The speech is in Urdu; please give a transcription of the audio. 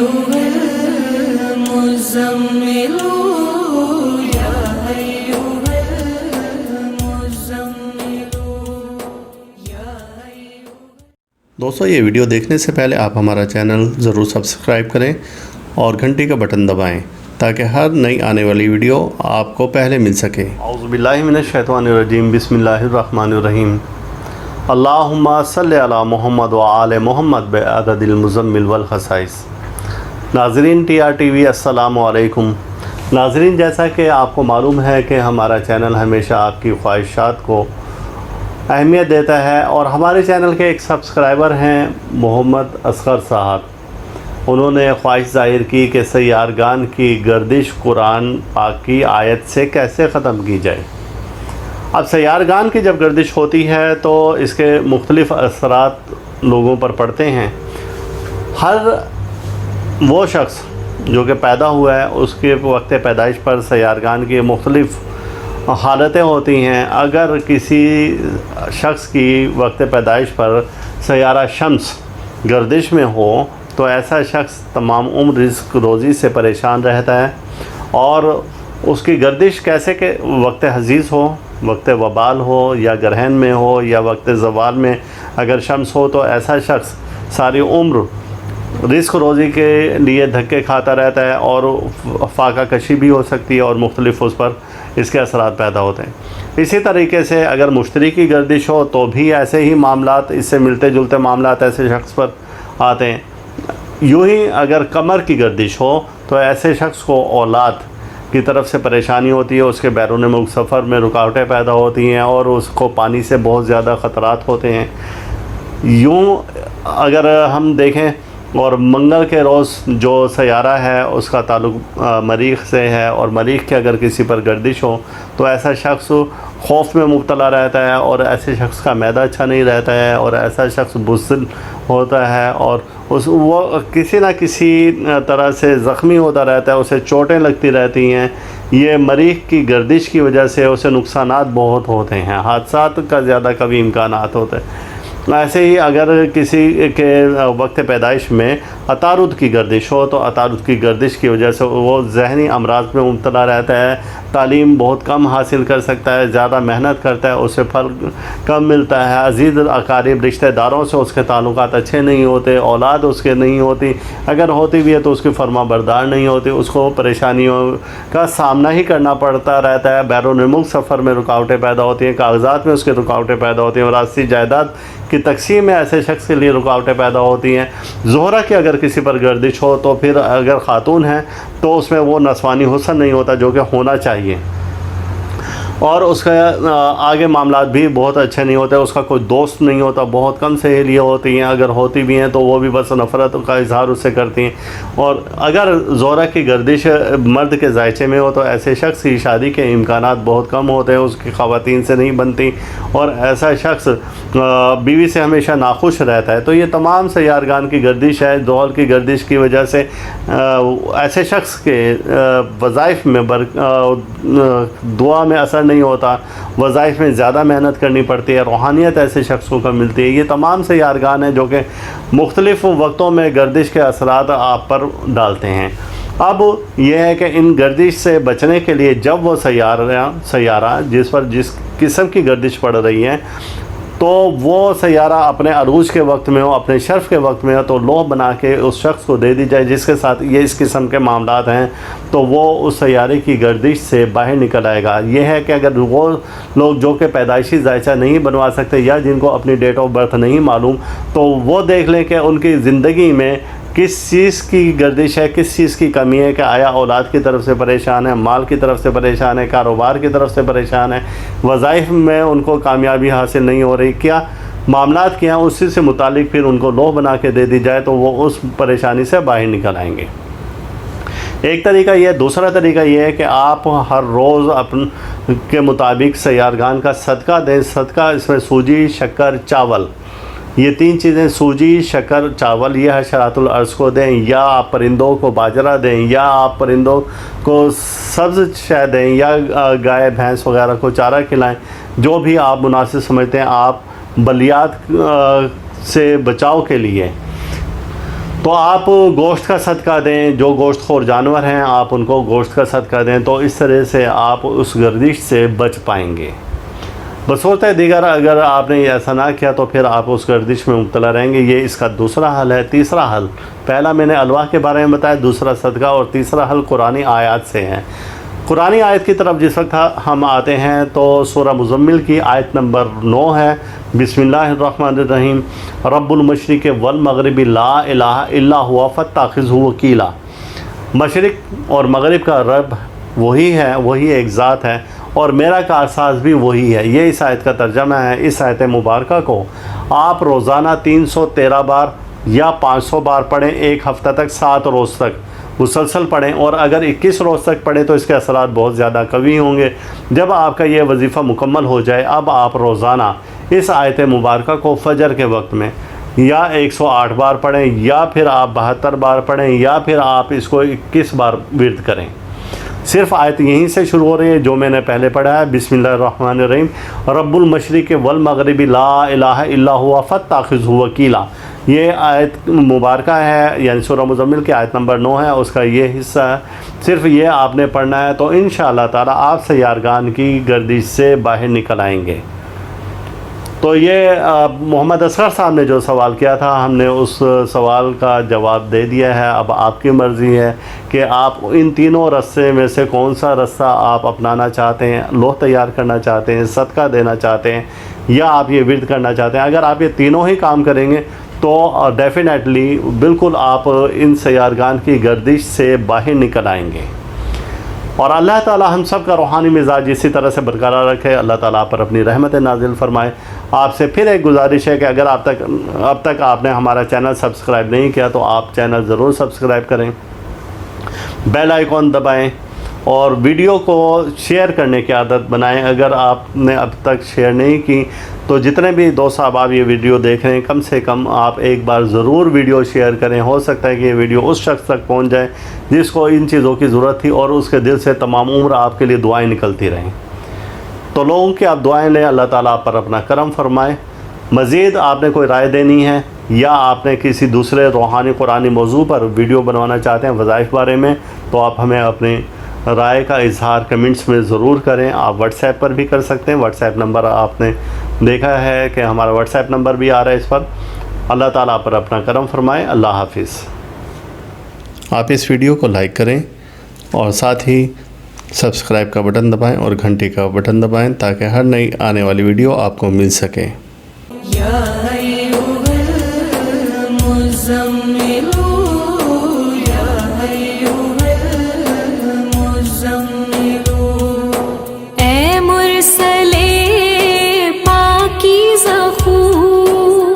أيها المزمل يا أيها المزمل يا أيها. دوستو یہ ویڈیو دیکھنے سے پہلے آپ ہمارا چینل ضرور سبسکرائب کریں اور گھنٹی کا بٹن دبائیں تاکہ ہر نئی آنے والی ویڈیو آپ کو پہلے مل سکے. اعوذ باللہ من الشیطان الرجیم. بسم اللہ الرحمن الرحیم. اللہم صلی علی محمد وآل محمد بعدد المزمل والخصائص. ناظرین ٹی آر ٹی وی السلام علیکم. ناظرین، جیسا کہ آپ کو معلوم ہے کہ ہمارا چینل ہمیشہ آپ کی خواہشات کو اہمیت دیتا ہے، اور ہمارے چینل کے ایک سبسکرائبر ہیں محمد اصغر صاحب. انہوں نے خواہش ظاہر کی کہ سیارگان کی گردش قرآن پاک کی آیت سے کیسے ختم کی جائے. اب سیارگان کی جب گردش ہوتی ہے تو اس کے مختلف اثرات لوگوں پر پڑتے ہیں. ہر وہ شخص جو کہ پیدا ہوا ہے اس کے وقت پیدائش پر سیارگان کی مختلف حالتیں ہوتی ہیں. اگر کسی شخص کی وقت پیدائش پر سیارہ شمس گردش میں ہو تو ایسا شخص تمام عمر رزق روزی سے پریشان رہتا ہے، اور اس کی گردش کیسے کہ وقت حزیز ہو، وقت وبال ہو، یا گرہن میں ہو، یا وقت زوال میں اگر شمس ہو تو ایسا شخص ساری عمر رزق روزی کے لیے دھکے کھاتا رہتا ہے، اور فاقہ کشی بھی ہو سکتی ہے اور مختلف اس پر اس کے اثرات پیدا ہوتے ہیں. اسی طریقے سے اگر مشتری کی گردش ہو تو بھی ایسے ہی معاملات، اس سے ملتے جلتے معاملات ایسے شخص پر آتے ہیں. یوں ہی اگر قمر کی گردش ہو تو ایسے شخص کو اولاد کی طرف سے پریشانی ہوتی ہے، اس کے بیرون ملک سفر میں رکاوٹیں پیدا ہوتی ہیں، اور اس کو پانی سے بہت زیادہ خطرات ہوتے ہیں. یوں اگر ہم دیکھیں، اور منگل کے روز جو سیارہ ہے اس کا تعلق مریخ سے ہے، اور مریخ کی اگر کسی پر گردش ہو تو ایسا شخص خوف میں مبتلا رہتا ہے، اور ایسے شخص کا معدہ اچھا نہیں رہتا ہے، اور ایسا شخص بزدل ہوتا ہے، اور وہ کسی نہ کسی طرح سے زخمی ہوتا رہتا ہے، اسے چوٹیں لگتی رہتی ہیں. یہ مریخ کی گردش کی وجہ سے اسے نقصانات بہت ہوتے ہیں، حادثات کا زیادہ کبھی امکانات ہوتے ہیں. ایسے ہی اگر کسی کے وقت پیدائش میں عطارد کی گردش ہو تو عطارد کی گردش کی وجہ سے وہ ذہنی امراض میں مبتلا رہتا ہے، تعلیم بہت کم حاصل کر سکتا ہے، زیادہ محنت کرتا ہے، اسے پھل کم ملتا ہے، عزیز اقارب رشتہ داروں سے اس کے تعلقات اچھے نہیں ہوتے، اولاد اس کے نہیں ہوتی، اگر ہوتی بھی ہے تو اس کی فرما بردار نہیں ہوتی، اس کو پریشانیوں کا سامنا ہی کرنا پڑتا رہتا ہے. بیرون ملک سفر میں رکاوٹیں پیدا ہوتی ہیں، کاغذات میں اس کے رکاوٹیں پیدا ہوتی ہیں، وراثتی جائیداد کی تقسیم میں ایسے شخص کے لیے رکاوٹیں پیدا ہوتی ہیں. زہرہ کی اگر کسی پر گردش ہو تو پھر اگر خاتون ہے تو اس میں وہ نسوانی حسن نہیں ہوتا جو کہ ہونا چاہیے، اور اس کا آگے معاملات بھی بہت اچھے نہیں ہوتے، اس کا کوئی دوست نہیں ہوتا، بہت کم سہیلیاں ہوتی ہیں، اگر ہوتی بھی ہیں تو وہ بھی بس نفرت کا اظہار اس سے کرتی ہیں. اور اگر زہرہ کی گردش مرد کے ذائچے میں ہو تو ایسے شخص کی شادی کے امکانات بہت کم ہوتے ہیں، اس کی خواتین سے نہیں بنتی، اور ایسا شخص بیوی سے ہمیشہ ناخوش رہتا ہے. تو یہ تمام سیارگان کی گردش ہے. زحل کی گردش کی وجہ سے ایسے شخص کے وظائف میں دعا میں اثر نہیں ہوتا، وظائف میں زیادہ محنت کرنی پڑتی ہے، روحانیت ایسے شخص کو کم ملتی ہے. یہ تمام سیارگان ہیں جو کہ مختلف وقتوں میں گردش کے اثرات آپ پر ڈالتے ہیں. اب یہ ہے کہ ان گردش سے بچنے کے لیے جب وہ سیارہ جس پر جس قسم کی گردش پڑ رہی ہے تو وہ سیارہ اپنے عروج کے وقت میں ہو، اپنے شرف کے وقت میں ہو، تو لوح بنا کے اس شخص کو دے دی جائے جس کے ساتھ یہ اس قسم کے معاملات ہیں، تو وہ اس سیارے کی گردش سے باہر نکل آئے گا. یہ ہے کہ اگر وہ لوگ جو کہ پیدائشی ذائچہ نہیں بنوا سکتے یا جن کو اپنی ڈیٹ آف برتھ نہیں معلوم، تو وہ دیکھ لیں کہ ان کی زندگی میں کس چیز کی گردش ہے، کس چیز کی کمی ہے، کہ آیا اولاد کی طرف سے پریشان ہے، مال کی طرف سے پریشان ہے، کاروبار کی طرف سے پریشان ہے، وظائف میں ان کو کامیابی حاصل نہیں ہو رہی، کیا معاملات کیا ہیں، اسی سے متعلق پھر ان کو لوح بنا کے دے دی جائے تو وہ اس پریشانی سے باہر نکل آئیں گے. ایک طریقہ یہ ہے. دوسرا طریقہ یہ ہے کہ آپ ہر روز اپنے کے مطابق سیارگان کا صدقہ دیں. صدقہ اس میں سوجی، شکر، چاول، یہ تین چیزیں، سوجی، شکر، چاول، یہ حشرات الارض کو دیں، یا آپ پرندوں کو باجرہ دیں، یا آپ پرندوں کو سبز شے دیں، یا گائے بھینس وغیرہ کو چارہ کھلائیں، جو بھی آپ مناسب سمجھتے ہیں. آپ بلیات سے بچاؤ کے لیے تو آپ گوشت کا صدقہ دیں، جو گوشت خور جانور ہیں آپ ان کو گوشت کا صدقہ دیں، تو اس طرح سے آپ اس گردش سے بچ پائیں گے۔ بصورت دیگر اگر آپ نے ایسا نہ کیا تو پھر آپ اس گردش میں مبتلا رہیں گے۔ یہ اس کا دوسرا حل ہے۔ تیسرا حل، پہلا میں نے الواح کے بارے میں بتایا، دوسرا صدقہ، اور تیسرا حل قرآنی آیات سے ہے۔ قرآنی آیت کی طرف جس وقت ہم آتے ہیں تو سورہ مزمل کی آیت نمبر 9 ہے۔ بسم اللہ الرحمن الرحیم، رب المشرق والمغرب لا الہ الا ہوا فاتخذہ وکیلا۔ مشرق اور مغرب کا رب وہی ہے، وہی ایک ذات ہے، اور میرا کارساز بھی وہی ہے۔ یہ اس آیت کا ترجمہ ہے۔ اس آیت مبارکہ کو آپ روزانہ 313 بار یا 500 بار پڑھیں، ایک ہفتہ تک، 7 روز تک مسلسل پڑھیں، اور اگر 21 روز تک پڑھیں تو اس کے اثرات بہت زیادہ قوی ہوں گے۔ جب آپ کا یہ وظیفہ مکمل ہو جائے، اب آپ روزانہ اس آیت مبارکہ کو فجر کے وقت میں یا 108 بار پڑھیں، یا پھر آپ 72 بار پڑھیں، یا پھر آپ اس کو 21 بار ورد کریں۔ صرف آیت یہیں سے شروع ہو رہی ہے جو میں نے پہلے پڑھا ہے، بسم اللہ الرحمن الرحیم، رب المشرق والمغرب لا الہ الا ہوا فاتخذہ وکیلا۔ یہ آیت مبارکہ ہے، یعنی سورہ مزمل کی آیت نمبر 9 ہے، اس کا یہ حصہ ہے۔ صرف یہ آپ نے پڑھنا ہے تو انشاءاللہ تعالی آپ سیارگان کی گردش سے باہر نکل آئیں گے۔ تو یہ محمد اصغر صاحب نے جو سوال کیا تھا، ہم نے اس سوال کا جواب دے دیا ہے۔ اب آپ کی مرضی ہے کہ آپ ان تینوں رستے میں سے کون سا رستہ آپ اپنانا چاہتے ہیں، لوح تیار کرنا چاہتے ہیں، صدقہ دینا چاہتے ہیں، یا آپ یہ ورد کرنا چاہتے ہیں۔ اگر آپ یہ تینوں ہی کام کریں گے تو ڈیفینیٹلی بالکل آپ ان سیارگان کی گردش سے باہر نکل آئیں گے۔ اور اللہ تعالی ہم سب کا روحانی مزاج اسی طرح سے برقرار رکھے۔ اللہ تعالیٰ پر اپنی رحمت نازل فرمائے۔ آپ سے پھر ایک گزارش ہے کہ اگر اب تک آپ نے ہمارا چینل سبسکرائب نہیں کیا تو آپ چینل ضرور سبسکرائب کریں، بیل آئیکن دبائیں، اور ویڈیو کو شیئر کرنے کی عادت بنائیں۔ اگر آپ نے اب تک شیئر نہیں کی تو جتنے بھی دوست آپ یہ ویڈیو دیکھ رہے ہیں، کم سے کم آپ ایک بار ضرور ویڈیو شیئر کریں۔ ہو سکتا ہے کہ یہ ویڈیو اس شخص تک پہنچ جائے جس کو ان چیزوں کی ضرورت تھی، اور اس کے دل سے تمام عمر آپ کے لیے دعائیں نکلتی رہیں۔ تو لوگوں کی آپ دعائیں لیں، اللہ تعالیٰ آپ پر اپنا کرم فرمائے۔ مزید آپ نے کوئی رائے دینی ہے، یا آپ نے کسی دوسرے روحانی قرآنی موضوع پر ویڈیو بنوانا چاہتے ہیں وظائف بارے میں، تو آپ ہمیں اپنی رائے کا اظہار کمنٹس میں ضرور کریں۔ آپ واٹس ایپ پر بھی کر سکتے ہیں۔ واٹس ایپ نمبر آپ نے دیکھا ہے کہ ہمارا واٹس ایپ نمبر بھی آ رہا ہے اس پر۔ اللہ تعالیٰ پر اپنا کرم فرمائے۔ اللہ حافظ۔ آپ اس ویڈیو کو لائک کریں اور ساتھ ہی سبسکرائب کا بٹن دبائیں اور گھنٹی کا بٹن دبائیں تاکہ ہر نئی آنے والی ویڈیو آپ کو مل سکے۔ یا ایھا المزمل